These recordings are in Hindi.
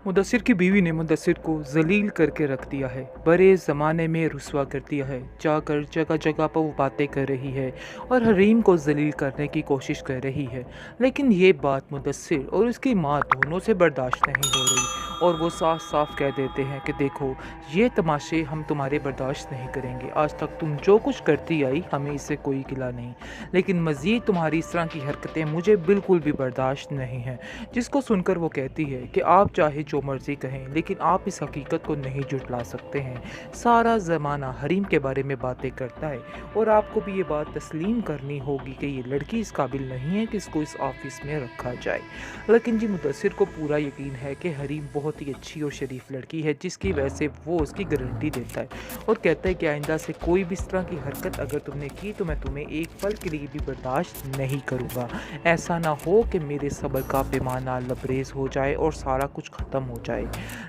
मुदस्सिर की बीवी ने मुदस्सिर को जलील करके रख दिया है, बड़े ज़माने में रुसवा कर दिया है। जाकर जगह जगह पर वो बातें कर रही है और हरीम को जलील करने की कोशिश कर रही है। लेकिन ये बात मुदस्सिर और उसकी माँ दोनों से बर्दाश्त नहीं हो रही और वो साफ साफ कह देते हैं कि देखो, ये तमाशे हम तुम्हारे बर्दाश्त नहीं करेंगे। आज तक तुम जो कुछ करती आई हमें इससे कोई गिला नहीं, लेकिन मज़ीद तुम्हारी इस तरह की हरकतें मुझे बिल्कुल भी बर्दाश्त नहीं हैं। जिसको सुनकर वो कहती है कि आप चाहे जो मर्ज़ी कहें, लेकिन आप इस हकीकत को नहीं जुटला सकते हैं। सारा ज़माना हरीम के बारे में बातें करता है और आपको भी ये बात तस्लीम करनी होगी कि ये लड़की इस काबिल नहीं है कि इसको इस ऑफिस में रखा जाए। लेकिन जी मुदस्सिर को पूरा यकीन है कि हरीम बहुत ही अच्छी और शरीफ लड़की है, जिसकी वजह से वो उसकी गारंटी देता है और कहता है कि आइंदा से कोई भी इस तरह की हरकत अगर तुमने की तो मैं तुम्हें एक पल के लिए भी बर्दाश्त नहीं करूँगा। ऐसा ना हो कि मेरे सब्र का पैमाना लबरेज हो जाए और सारा कुछ ख़त्म हो जाए।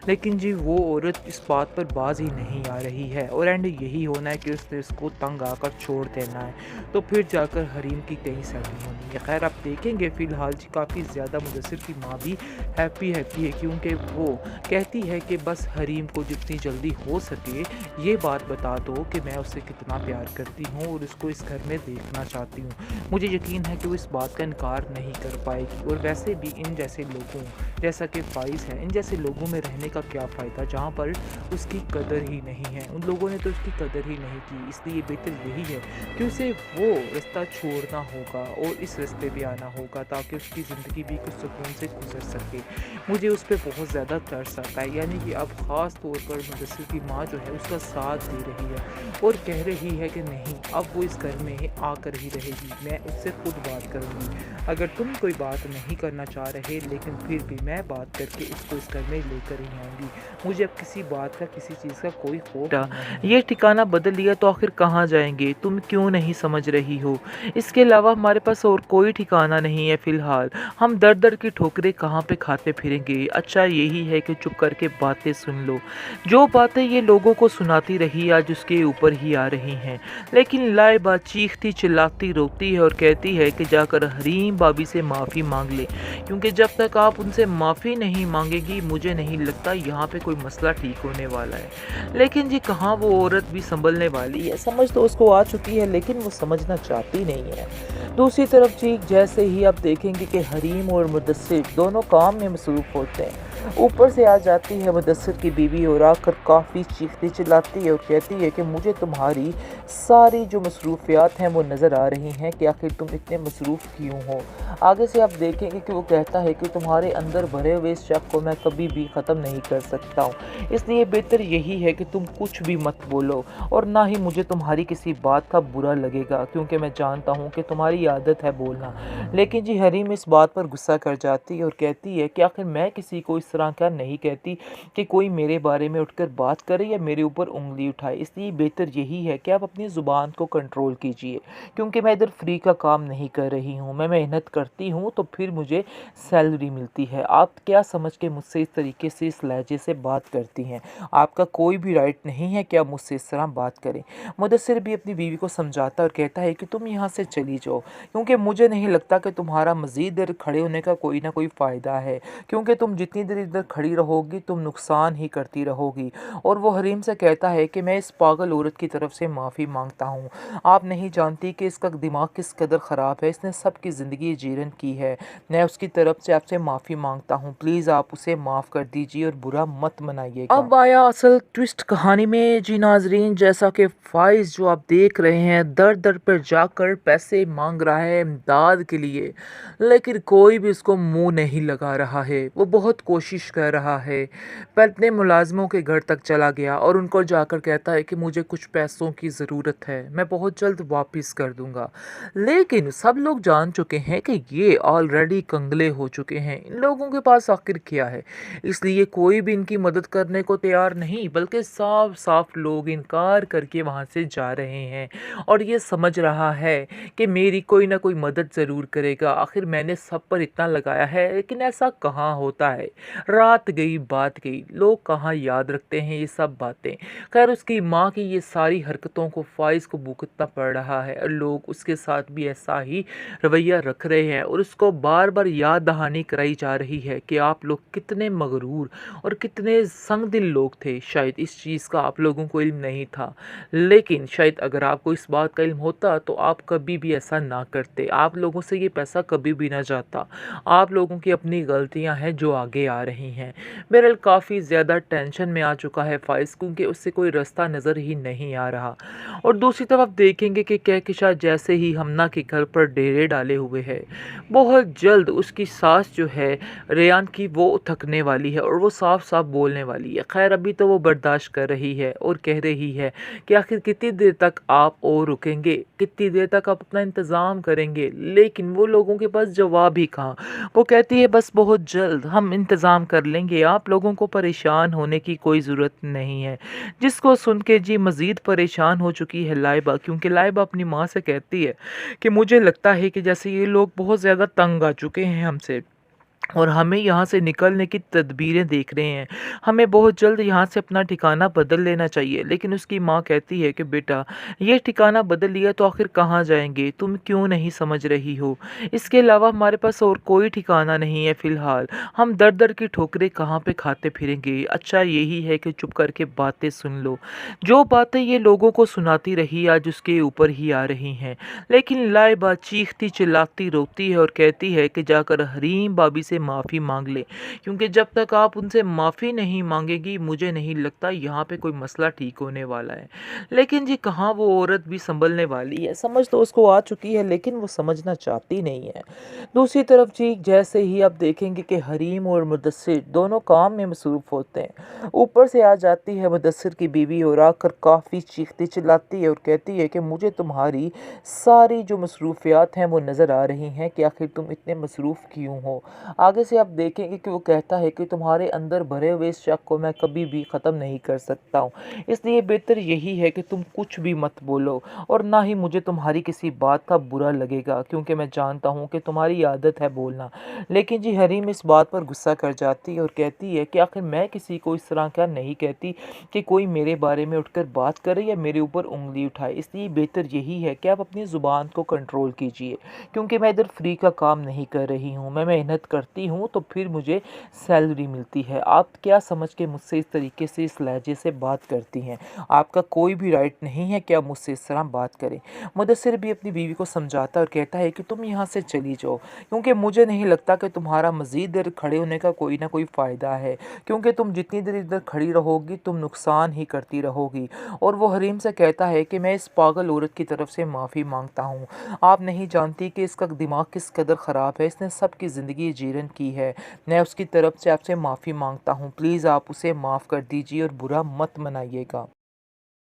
लेकिन जी वो औरत इस बात पर बाज ही नहीं आ रही है और एंड यही होना है कि उसने इसको तंग आकर छोड़ देना है, तो फिर जाकर हरीम की कहीं सेटिंग होनी है। खैर आप देखेंगे फ़िलहाल जी काफ़ी ज़्यादा मुदस्सिर की माँ भी हैप्पी है, क्योंकि वो कहती है कि बस हरीम को जितनी जल्दी हो सके ये बात बता दो कि मैं उससे कितना प्यार करती हूँ और उसको इस घर में देखना चाहती हूँ। मुझे यकीन है कि वो इस बात का इनकार नहीं कर पाएगी और वैसे भी इन जैसे लोगों जैसा कि फ़ाइज़ है, इन जैसे लोगों में रहने का क्या फ़ायदा जहाँ पर उसकी कदर ही नहीं है। उन लोगों ने तो उसकी कदर ही नहीं की, इसलिए बेहतर यही है कि उसे वो रास्ता छोड़ना होगा और इस रास्ते पे आना होगा ताकि उसकी ज़िंदगी भी कुछ सुकून से गुजर सके। मुझे उस पर बहुत ज़्यादा तरस आता है, यानी कि अब ख़ास तौर पर मुदस्सिर की माँ जो है उसका साथ दे रही है और कह रही है कि नहीं, अब वो इस घर में आकर ही रहेगी, मैं उससे खुद बात करूँगी। अगर तुम कोई बात नहीं करना चाह रहे, लेकिन फिर भी मैं बात करके इसको इस घर में लेकर ही आऊँगी। मुझे अब किसी बात का, किसी चीज़ का कोई खौफ नहीं है। ये ठिकाना बदल लिया तो आखिर कहाँ जाएंगे, तुम क्यों नहीं समझ रही हो? इसके अलावा हमारे पास और कोई ठिकाना नहीं है फ़िलहाल। हम दर दर की ठोकरें कहाँ पे खाते फिरेंगे? अच्छा यही है कि चुप करके बातें सुन लो। जो बातें ये लोगों को सुनाती रही आज उसके ऊपर ही आ रही हैं। लेकिन लाइबा चीखती चिल्लाती रोती है और कहती है कि जाकर हरीम भाभी से माफ़ी मांग ले, क्योंकि जब तक आप उनसे माफ़ी नहीं मांगेगी मुझे नहीं लगता यहाँ पे कोई मसला ठीक होने वाला है। लेकिन जी कहाँ वो औरत भी संभलने वाली है, समझ तो उसको आ चुकी है लेकिन वो समझना चाहती नहीं है। दूसरी तरफ जी जैसे ही आप देखेंगे कि हरीम और मुदस्सिर दोनों काम में मसरूफ़ होते हैं, ऊपर से आ जाती है मुदस्सिर की बीवी और आकर काफ़ी चीखती चिल्लाती है और कहती है कि मुझे तुम्हारी सारी जो मसरूफियात हैं वो नज़र आ रही हैं कि आखिर तुम इतने मसरूफ़ क्यों हो। आगे से आप देखेंगे कि वो कहता है कि तुम्हारे अंदर भरे हुए इस शक को मैं कभी भी ख़त्म नहीं कर सकता हूँ, इसलिए बेहतर यही है कि तुम कुछ भी मत बोलो और ना ही मुझे तुम्हारी किसी बात का बुरा लगेगा, क्योंकि मैं जानता हूँ कि तुम्हारी आदत है बोलना। लेकिन जी हरीम इस बात पर गुस्सा कर जाती है और कहती है कि आखिर मैं किसी को इस तरह का नहीं कहती कि कोई मेरे बारे में उठकर बात करे या मेरे ऊपर उंगली उठाए, इसलिए बेहतर यही है कि आप अपनी ज़ुबान को कंट्रोल कीजिए, क्योंकि मैं इधर फ्री का काम नहीं कर रही हूँ, मैं मेहनत करती हूँ तो फिर मुझे सैलरी मिलती है। आप क्या समझ के मुझसे इस तरीके से, इस लहजे से बात करती हैं? आपका कोई भी राइट नहीं है कि आप मुझसे इस तरह बात करें। मुदस्सिर भी अपनी बीवी को समझाता और कहता है कि तुम यहाँ से चली जाओ, क्योंकि मुझे नहीं लगता कि तुम्हारा मज़ीद देर खड़े होने का कोई ना कोई फ़ायदा है, क्योंकि तुम जितनी देर इधर खड़ी रहोगी तुम नुकसान ही करती रहोगी। और वो हरीम से कहता है कि मैं इस पागल औरत की तरफ से माफ़ी मांगता हूँ, आप नहीं जानती कि इसका दिमाग किस कदर ख़राब है, इसने सबकी ज़िंदगी जीरन की है। मैं उसकी तरफ से आपसे माफ़ी मांगता हूँ, प्लीज़ आप उसे माफ़ कर दीजिए और बुरा मत मनाइएगा। अब आया असल ट्विस्ट कहानी में जी नाजरीन, जैसा कि फ़ाइज़ जो आप देख रहे हैं दर दर पर जाकर पैसे मांग रहा है इमदाद के लिए, लेकिन कोई भी उसको मुंह नहीं लगा रहा है। वो बहुत कोशिश कर रहा है, पर अपने मुलाजमों के घर तक चला गया और उनको जाकर कहता है कि मुझे कुछ पैसों की ज़रूरत है, मैं बहुत जल्द वापस कर दूंगा। लेकिन सब लोग जान चुके हैं कि ये ऑलरेडी कंगले हो चुके हैं, इन लोगों के पास आखिर क्या है, इसलिए कोई भी इनकी मदद करने को तैयार नहीं, बल्कि साफ साफ लोग इनकार करके वहाँ से जा रहे हैं और ये समझ रहा है कि मेरी कोई ना कोई मदद ज़रूर करेगा, आखिर मैंने सब पर इतना लगाया है। लेकिन ऐसा कहाँ होता है, रात गई बात गई, लोग कहाँ याद रखते हैं ये सब बातें। खैर उसकी माँ की ये सारी हरकतों को फ़ाइज़ को भुगतना पड़ रहा है और लोग उसके साथ भी ऐसा ही रवैया रख रहे हैं और उसको बार बार याद दहानी कराई जा रही है कि आप लोग कितने मगरूर और कितने संगदिल लोग थे। शायद इस चीज़ का आप लोगों को इल्म नहीं था, लेकिन शायद अगर आपको इस बात का इल्म होता तो आप कभी भी ऐसा ना करते, आप लोगों से ये पैसा कभी भी ना जाता। आप लोगों की अपनी गलतियां हैं जो आगे आ रही हैं। बहरहाल काफ़ी ज़्यादा टेंशन में आ चुका है फ़ाइज़, क्योंकि उससे कोई रास्ता नज़र ही नहीं आ रहा। और दूसरी तरफ आप देखेंगे कि कहकशा जैसे ही हमना के घर पर डेरे डाले हुए है, बहुत जल्द उसकी सास जो है रेयान की, वो थकने वाली है और वो साफ साफ बोलने वाली है। खैर अभी तो वो बर्दाश्त कर रही है और कह रही है कि आखिर कितनी देर तक आप और रुकेंगे, कितनी देर तक आप अपना इंतज़ाम करेंगे। लेकिन वो लोगों के पास जवाब ही कहाँ। वो कहती है बस बहुत जल्द हम इंतज़ाम कर लेंगे, आप लोगों को परेशान होने की कोई ज़रूरत नहीं है। जिसको सुन के जी मज़ीद परेशान हो चुकी है लाइबा, क्योंकि लाइबा अपनी माँ से कहती है कि मुझे लगता है कि जैसे ये लोग बहुत ज़्यादा तंग आ चुके हैं हमसे और हमें यहाँ से निकलने की तदबीरें देख रहे हैं। हमें बहुत जल्द यहाँ से अपना ठिकाना बदल लेना चाहिए। लेकिन उसकी माँ कहती है कि बेटा ये ठिकाना बदल लिया तो आखिर कहाँ जाएंगे, तुम क्यों नहीं समझ रही हो? इसके अलावा हमारे पास और कोई ठिकाना नहीं है फ़िलहाल। हम दर दर की ठोकरें कहाँ पे खाते फिरेंगे? अच्छा यही है कि चुप करके बातें सुन लो। जो बातें ये लोगों को सुनाती रही आज उसके ऊपर ही आ रही हैं। लेकिन लाइबा चीखती चिल्लाती रोती है और कहती है कि जाकर हरीम भाभी से माफ़ी मांग ले, क्योंकि जब तक आप उनसे माफ़ी नहीं मांगेगी मुझे नहीं लगता यहाँ पे कोई मसला ठीक होने वाला है। लेकिन जी कहाँ वो औरत भी संभलने वाली है, समझ तो उसको आ चुकी है लेकिन वो समझना चाहती नहीं है। दूसरी तरफ जी जैसे ही आप देखेंगे कि हरीम और मुदस्सिर दोनों काम में मसरूफ़ होते हैं, ऊपर से आ जाती है मुदस्सिर की बीवी और आकर काफ़ी चीखती चिल्लाती है और कहती है कि मुझे तुम्हारी सारी जो मसरूफियात हैं वो नज़र आ रही हैं कि आखिर तुम इतने मसरूफ़ क्यों हो। आगे से आप देखेंगे कि वो कहता है कि तुम्हारे अंदर भरे हुए इस शक को मैं कभी भी ख़त्म नहीं कर सकता हूँ, इसलिए बेहतर यही है कि तुम कुछ भी मत बोलो और ना ही मुझे तुम्हारी किसी बात का बुरा लगेगा, क्योंकि मैं जानता हूँ कि तुम्हारी आदत है बोलना। लेकिन जी हरीम इस बात पर गुस्सा कर जाती है और कहती है कि आखिर मैं किसी को इस तरह का नहीं कहती कि कोई मेरे बारे में उठकर बात करे या मेरे ऊपर उंगली उठाए, इसलिए बेहतर यही है कि आप अपनी ज़ुबान को कंट्रोल कीजिए, क्योंकि मैं इधर फ्री का काम नहीं कर रही हूँ, मैं मेहनत करती हूँ तो फिर मुझे सैलरी मिलती है। आप क्या समझ के मुझसे इस तरीके से इस लहजे से बात करती हैं? आपका कोई भी राइट नहीं है कि आप मुझसे इस तरह बात करें। मुदस्सिर भी अपनी बीवी को समझाता है और कहता है कि तुम यहाँ से चली जाओ, क्योंकि मुझे नहीं लगता कि तुम्हारा मज़ीद देर खड़े होने का कोई ना कोई फ़ायदा है, क्योंकि तुम जितनी देर इधर खड़ी रहोगी तुम नुकसान ही करती रहोगी। और वो हरीम से कहता है कि मैं इस पागल औरत की तरफ से माफ़ी मांगता हूँ। आप नहीं जानती कि इसका दिमाग किस कदर ख़राब है, इसने सबकी ज़िंदगी जीरन की है। मैं उसकी तरफ से आपसे माफ़ी मांगता हूँ, प्लीज़ आप उसे माफ़ कर दीजिए और बुरा मत मनाइएगा।